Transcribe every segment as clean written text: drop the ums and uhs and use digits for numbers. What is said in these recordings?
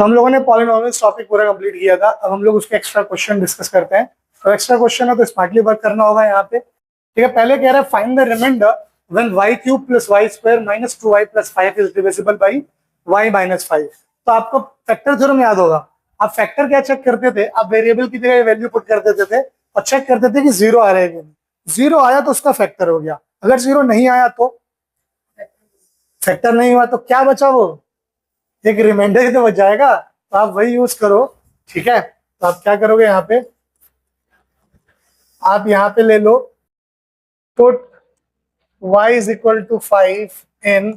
तो हम लोगों ने पॉलिनोमियल्स टॉपिक पूरा कंप्लीट किया था। अब हम लोग उसके एक्स्ट्रा क्वेश्चन डिस्कस करते हैं। तो एक्स्ट्रा क्वेश्चन है तो स्मार्टली वर्क करना होगा यहाँ पे। ठीक है, पहले कह रहा है find the remainder when y cube plus y square minus 2y plus 5 is divisible by y minus 5। तो आपको फैक्टर थ्योरम याद होगा। आप फैक्टर क्या चेक करते थे? आप वेरिएबल की जगह वैल्यू पुट कर देते थे और चेक करते थे कि जीरो आ रहा है कि नहीं। जीरो आया तो उसका फैक्टर हो गया, अगर जीरो नहीं आया तो फैक्टर नहीं हुआ। तो क्या बचा? वो एक रिमाइंडर ही तो बच जाएगा। तो आप वही यूज करो। ठीक है, तो आप क्या करोगे यहाँ पे, आप यहाँ पे ले लो put y is equal to 5 in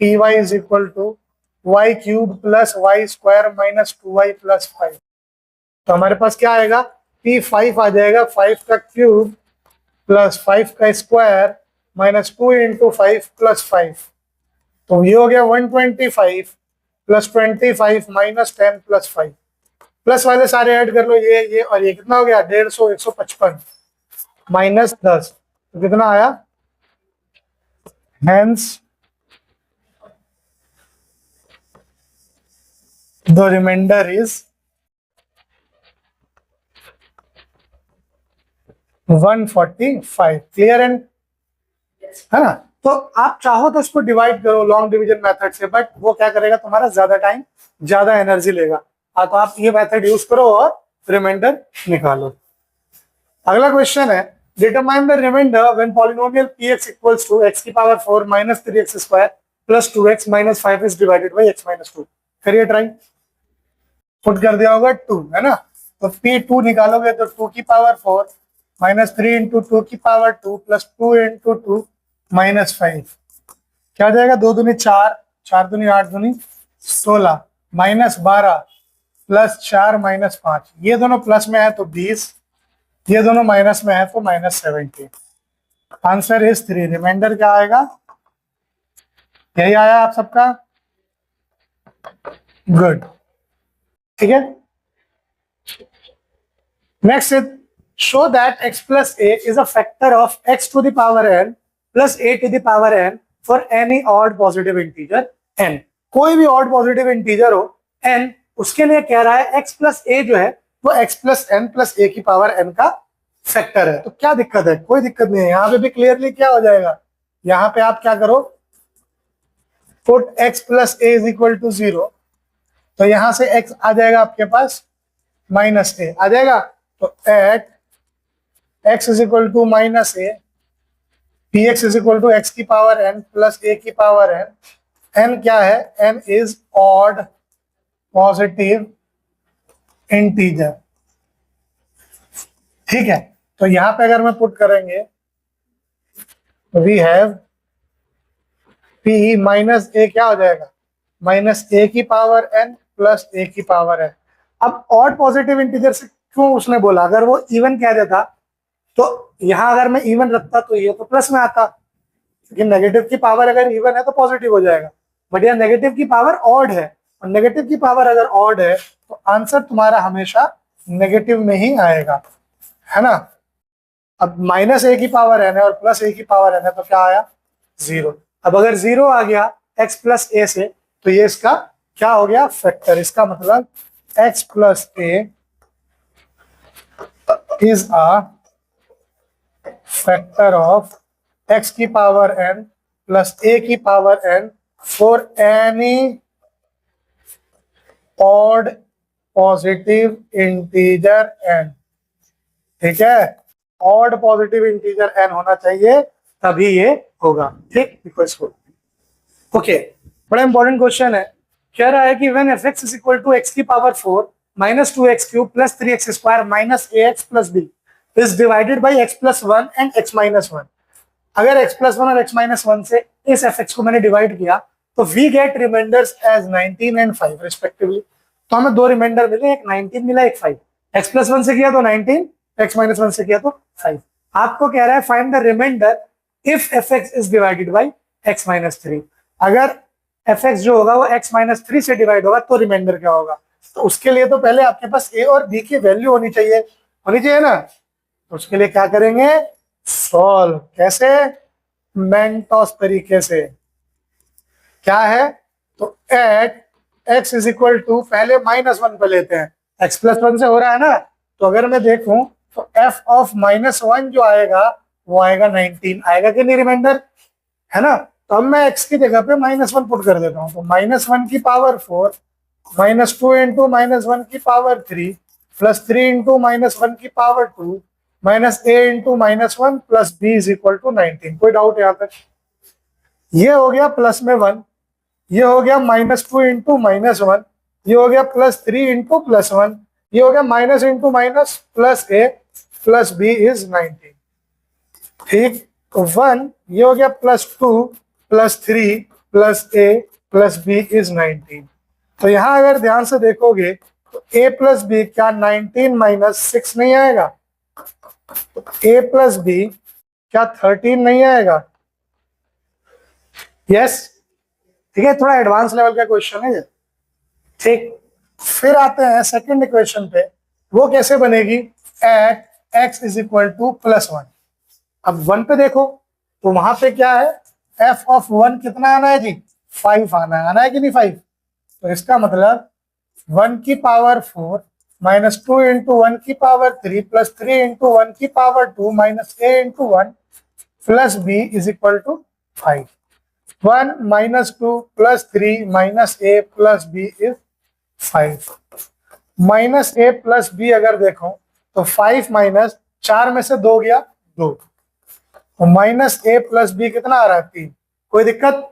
P y is equal to y cube plus y square minus 2y plus 5। तो हमारे पास क्या आएगा? P5 आ जाएगा 5 का क्यूब प्लस 5 का स्क्वायर माइनस 2 इंटू 5 प्लस 5। तो ये हो गया 125 प्लस 25 माइनस 10 प्लस 5। प्लस वाले सारे ऐड कर लो, ये और ये कितना हो गया? 150 155 माइनस 10, तो कितना आया? Hence the remainder is 145। Clear and है ना? तो आप चाहो तो इसको डिवाइड करो लॉन्ग डिवीजन मेथड से, बट वो क्या करेगा? तुम्हारा ज्यादा टाइम ज्यादा एनर्जी लेगा। तो आप ये मेथड यूज करो और रिमाइंडर निकालो। अगला क्वेश्चन है determine the remainder when polynomial px equals to x की power 4 minus 3x square plus 2x minus 5 is divided by x minus 2। करिए ट्राई। पुट कर दिया होगा 2, है ना? तो p2 निकालोगे तो 2 की पावर 4 माइनस 3 इंटू 2 की पावर 2 प्लस 2 इंटू 2 माइनस 5। क्या हो जाएगा? 2 दूनी 4, 4 दूनी 8 दूनी 16 माइनस 12 प्लस 4 माइनस 5। ये दोनों प्लस में है तो 20, ये दोनों माइनस में है तो माइनस 70। Answer is 3। रिमाइंडर क्या आएगा? यही आया आप सबका? गुड। ठीक है, next is show that x plus a is a factor of x to the power n plus a to the power n for any odd positive integer n। कोई भी ऑड पॉजिटिव इंटीजर हो n, उसके लिए कह रहा है x plus a जो है वो x plus n plus a की पावर n का फैक्टर है। तो क्या दिक्कत है? कोई दिक्कत नहीं है। यहाँ पे भी क्लियरली क्या हो जाएगा? यहाँ पे आप क्या करो, put x plus a is equal to 0। तो यहां से x आ जाएगा आपके पास माइनस a आ जाएगा। तो at x is equal to minus a, px is equal to x की पावर n प्लस a की पावर n। n क्या है? n is odd positive integer. ठीक है, तो यहां पे अगर मैं पुट करेंगे we have p minus a, क्या हो जाएगा? माइनस a की पावर n प्लस a की पावर n। अब ऑड पॉजिटिव इंटीजर से क्यों उसने बोला? अगर वो इवन कह देता तो यहां अगर मैं इवन रखता तो ये तो प्लस में आता, क्योंकि नेगेटिव की पावर अगर इवन है तो पॉजिटिव हो जाएगा। बट यह नेगेटिव की पावर ऑड है, और नेगेटिव की पावर अगर ऑड है तो आंसर तुम्हारा हमेशा नेगेटिव में ही आएगा, है ना? अब माइनस a की पावर n है और प्लस a की पावर n है, तो क्या आया? 0। अब अगर 0 आ गया x प्लस a से, तो ये इसका क्या हो गया? फैक्टर। इसका मतलब x plus a is a factor of x की पावर n प्लस a की power n for any odd positive integer n। ठीक है, ऑड पॉजिटिव इंटीजर n होना चाहिए, तभी ये होगा। ठीक, ओके, बड़ा इंपॉर्टेंट क्वेश्चन है। कह रहा है कि when fx is equal to x की power 4 minus 2x cube plus 3x square minus ax plus b is divided by x plus 1 and x minus 1। अगर x प्लस 1 और x माइनस 1 से इस fx को मैंने डिवाइड किया तो we get remainders as 19 and 5 respectively. तो हमें दो रिमाइंडर मिले, एक 19 मिला, एक 5। x प्लस 1 से किया तो 19, x माइनस 1 से किया तो 5। आपको कह रहा है find the remainder if fx is divided by x minus 3। अगर fx जो होगा वो x माइनस 3 से डिवाइड होगा तो रिमाइंडर क्या होगा? तो उसके लिए तो पहले आपके पास a और b की वैल्यू होनी चाहिए ना? तो उसके लिए क्या करेंगे? सॉल्व। कैसे? मेंटोस तरीके से। क्या है? तो at x is equal to, पहले -1 पे लेते हैं, x +1 से हो रहा है ना, तो अगर मैं देखूं तो f ऑफ -1 जो आएगा वो आएगा 19, आएगा कि नहीं रिमाइंडर, है ना। तो अब मैं x की जगह पे -1 पुट कर देता हूँ, तो -1 की पावर 4 -2 इंटू -1 की पावर 3 +3 इंटू -1 की power 2 -a into -1 plus b is equal to 19। कोई डाउट यहाँ तक? ये हो गया प्लस में 1, ये हो गया -2 इंटू -1, ये हो गया +3 इंटू +1, ये हो गया minus into minus plus a plus b is 19। ठीक, तो 1 ये हो गया +2 +3 plus a plus b is 19। तो यहां अगर ध्यान से देखोगे तो a प्लस b क्या 19 माइनस 6 नहीं आएगा? तो a प्लस b क्या 13 नहीं आएगा? यस, ठीक है, थोड़ा एडवांस लेवल का क्वेश्चन है ये। ठीक, फिर आते हैं सेकंड इक्वेशन पे, वो कैसे बनेगी? At x is equal to +1। अब 1 पे देखो तो वहां पे क्या है, f ऑफ 1 कितना आना है जी? 5 आना है कि नहीं 5? तो इसका मतलब 1 की पावर 4 -2 इंटू 1 की पावर 3 +3 इंटू 1 की power 2 -a into 1 plus b is equal to 5। 1 -2 +3 -a plus b is 5। -a plus b अगर देखो तो 5 माइनस 4 में से 2 गया 2, तो -a प्लस b कितना आ रहा है? 3। कोई दिक्कत?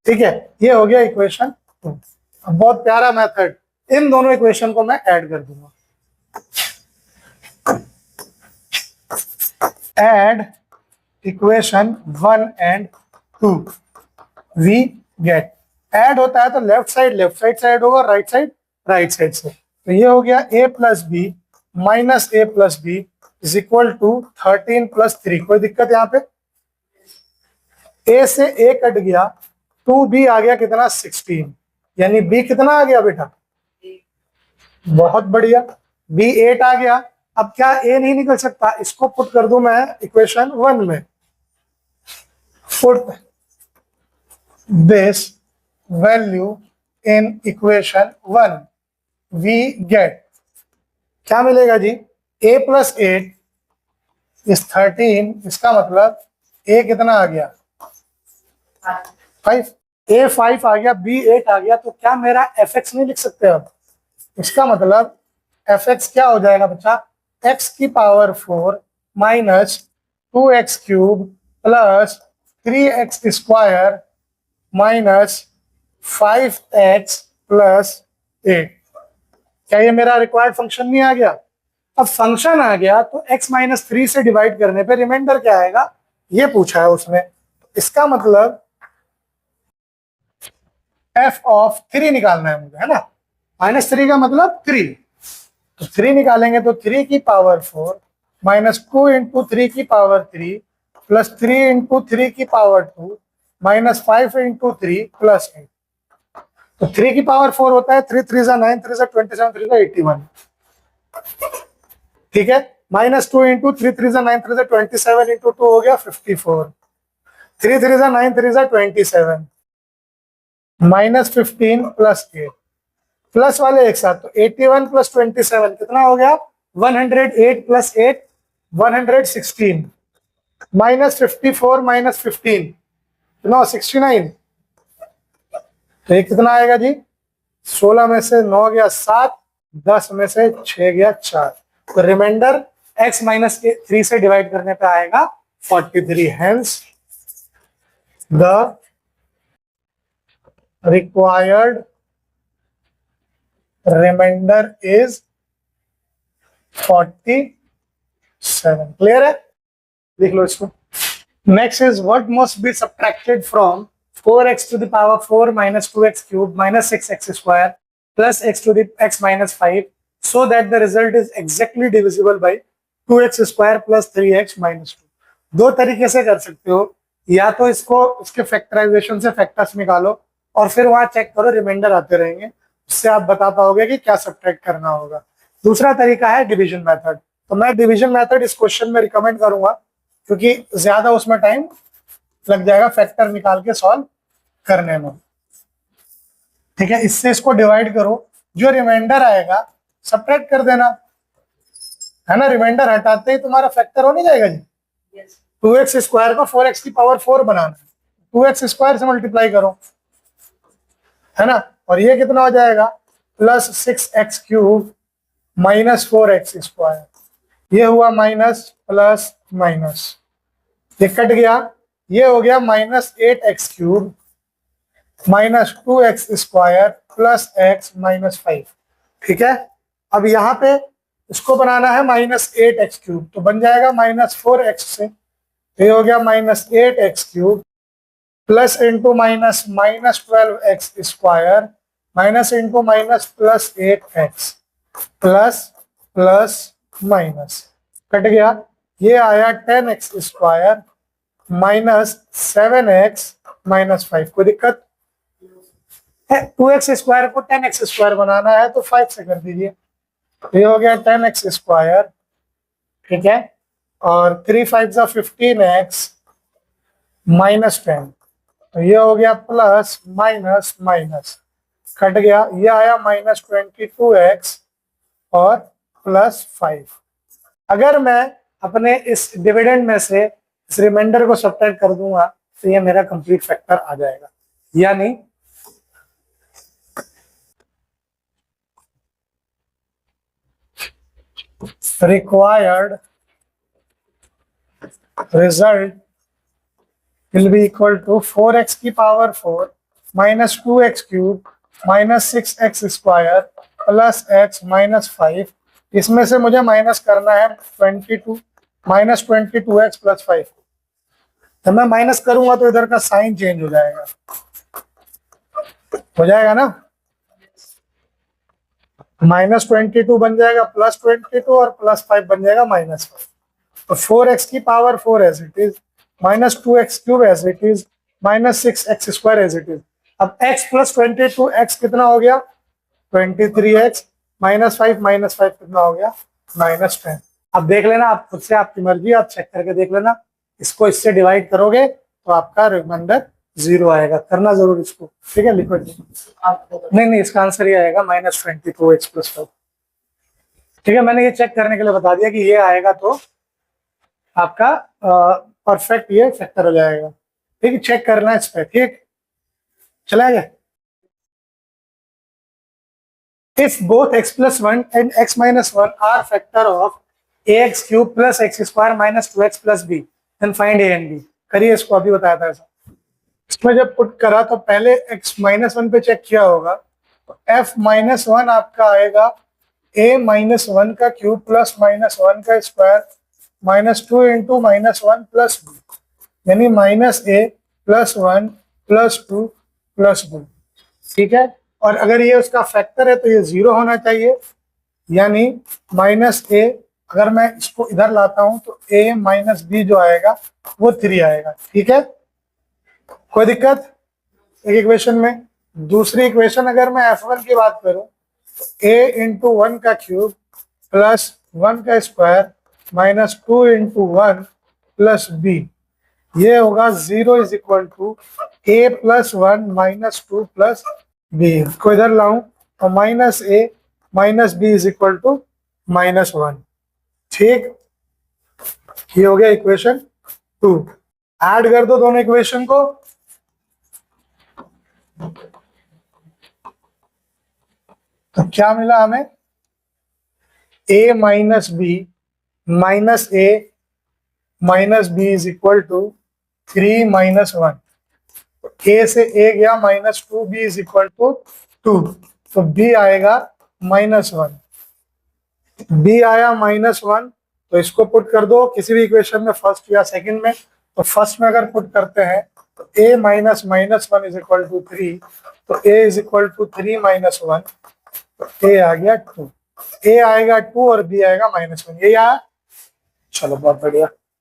ठीक है, ये हो गया इक्वेशन 2। बहुत प्यारा मेथड, इन दोनों इक्वेशन को मैं ऐड कर दूंगा। Add equation 1 and 2, we get, add होता है तो लेफ्ट साइड से ऐड होगा, राइट साइड से। तो ये हो गया a plus B minus a plus B is equal to 13 + 3। कोई दिक्कत यहाँ पे? a से a कट गया, 2b आ गया कितना? 16, यानी b कितना आ गया बेटा? बहुत बढ़िया, b 8 आ गया। अब क्या a नहीं निकल सकता? इसको पुट कर दूं मैं इक्वेशन 1 में, put this value in equation 1, we get, क्या मिलेगा जी? a प्लस 8 इज 13, इसका मतलब a कितना आ गया? 5। a 5 आ गया, b 8 आ गया, तो क्या मेरा fx नहीं लिख सकते अब? इसका मतलब fx क्या हो जाएगा बच्चा? x की power 4 minus 2x cube plus 3x square minus 5x plus 8। क्या ये मेरा रिक्वायर्ड फंक्शन नहीं आ गया? अब फंक्शन आ गया तो x - 3 से डिवाइड करने पे रिमाइंडर क्या आएगा, ये पूछा है उसने। इसका मतलब f ऑफ 3 निकालना है मुझे, है ना। -3 का मतलब 3, तो 3 निकालेंगे तो 3 की पावर 4 -2 इंटू 3 की पावर 3 प्लस 3 इंटू 3 की पावर 2 -5 इंटू 3 प्लस 8। तो 3 की पावर 4 होता है 3 3 जा 9, 3 जा 27, 3 जा 81। ठीक है, -2 इंटू 3 3 जा 9, 3 जा 27 इंटू 2 हो गया 54। 3 3 जा 9, 3 जा 27 -15 प्लस 8, प्लस वाले एक साथ, तो 81 प्लस 27 कितना हो गया? 108 प्लस 8 116 -54 -15 कितना? 69। तो ये कितना आएगा जी? 16 में से 9 गया 7, 10 में से 6 गया 4, तो रिमाइंडर x - 3 से डिवाइड करने पे आएगा 43। Hence the required remainder is 47। Clear है? देख लो इसको। Next is what must be subtracted from 4x to the power 4 minus 2x cube minus 6x square plus x to the x minus 5 so that the result is exactly divisible by 2x square plus 3x minus 2। दो तरीके से कर सकते हो, या तो इसको इसके फैक्टराइजेशन से फैक्टर्स निकालो और फिर वहां चेक करो, रिमाइंडर आते रहेंगे, उससे आप बता पाओगे कि क्या सब्ट्रैक्ट करना होगा। दूसरा तरीका है डिवीजन मेथड, तो मैं डिवीजन मेथड इस क्वेश्चन में रिकमेंड करूंगा क्योंकि ज्यादा उसमें टाइम लग जाएगा फैक्टर निकाल के सॉल्व करने में। ठीक है, इससे इसको डिवाइड करो, जो रिमाइंडर आएगा सब्ट्रैक्ट कर देना, है ना। रिमाइंडर हटाते ही तुम्हारा फैक्टर हो नहीं जाएगा जी। 2x स्क्वायर को 4x की पावर 4 बनाना, 2x स्क्वायर से मल्टीप्लाई करो, है ना। और ये कितना हो जाएगा, plus 6x cube minus 4x square, ये हुआ माइनस प्लस माइनस, ये कट गया, ये हो गया minus 8x cube minus 2x square plus x minus 5। ठीक है, अब यहाँ पे इसको बनाना है माइनस 8x क्यूब, तो बन जाएगा माइनस 4x से, तो ये हो गया minus 8x cube plus into minus minus 12x square minus into minus plus 8x plus plus minus, cut गया, ये आया 10x square minus 7x minus 5। कोई दिक्कत है? 2x स्क्वायर को 10x स्क्वायर बनाना है तो 5 से कर दीजिए, ये हो गया 10x स्क्वायर। ठीक है, और 3 5 जा 15x माइनस 10, तो ये हो गया प्लस माइनस माइनस, कट गया, ये आया माइनस 22x और प्लस 5। अगर मैं अपने इस डिविडेंड में से इस रिमाइंडर को सब्ट्रैक्ट कर दूंगा तो ये मेरा कंप्लीट फैक्टर आ जाएगा, यानी required result will be equal to 4x की power 4 minus 2x cube minus 6x square plus x minus 5। इसमें से मुझे माइनस करना है 22 माइनस 22x प्लस 5। जब मैं माइनस करूंगा तो इधर का साइन चेंज हो जाएगा, ना, माइनस 22 बन जाएगा प्लस 22 और प्लस 5 बन जाएगा माइनस 5। तो 4x की power 4 as it is minus 2x cube as it is minus 6x square as it is. अब x प्लस 22 x कितना हो गया 23x माइनस 5 कितना हो गया माइनस 10। अब देख लेना आप खुद से, आपकी मर्जी, आप चेक करके देख लेना। इसको इससे डिवाइड करोगे तो आपका रिमाइंडर 0 आएगा, करना जरूर इसको। ठीक है, लिखो। नहीं, इसका आंसर ये आएगा माइनस 22x प्लस 5। ठीक है, मैंने ये चेक करने के लिए बता दिया कि ये आएगा तो आपका परफेक्ट ये फैक्टर हो जाएगा। ठीक है, चेक करना है इस पे। ठीक, चला गया। If both x plus 1 and x minus 1 are factor of ax cube plus x square minus 2x plus b, then find a and b। करिए, इसको अभी बताया था ऐसा। इसमें जब पुट करा तो पहले x माइनस 1 पे चेक किया होगा, तो f माइनस 1 आपका आएगा a माइनस 1 का क्यूब प्लस माइनस 1 का square minus 2 into minus 1 plus b, यानी minus a plus 1 plus 2 plus b। ठीक है, और अगर ये उसका फैक्टर है तो ये 0 होना चाहिए, यानी माइनस a। अगर मैं इसको इधर लाता हूं तो a माइनस बी जो आएगा वो 3 आएगा। ठीक है, कोई दिक्कत एक इक्वेशन में। दूसरी इक्वेशन अगर मैं f1 की बात करूं तो a इंटू 1 का क्यूब प्लस 1 का square minus 2 into 1 plus b, ये होगा 0 is equal to a plus 1 minus 2 plus b। को इधर लाऊं तो minus a minus B is equal to minus 1। ठीक, ये हो गया इक्वेशन 2। ऐड कर दो दोनों इक्वेशन को, तो क्या मिला हमें, a minus B minus a minus B is equal to 3 minus 1। a से a गया minus 2, b is equal to 2, तो b आएगा माइनस 1। b आया माइनस 1, तो इसको पुट कर दो किसी भी इक्वेशन में, फर्स्ट या सेकंड में। तो फर्स्ट में अगर पुट करते हैं तो a minus minus 1 is equal to 3, तो a is equal to 3 minus 1, तो a आ गया 2। a आएगा 2 और b आएगा माइनस 1। ये आया, चलो बहुत बढ़िया।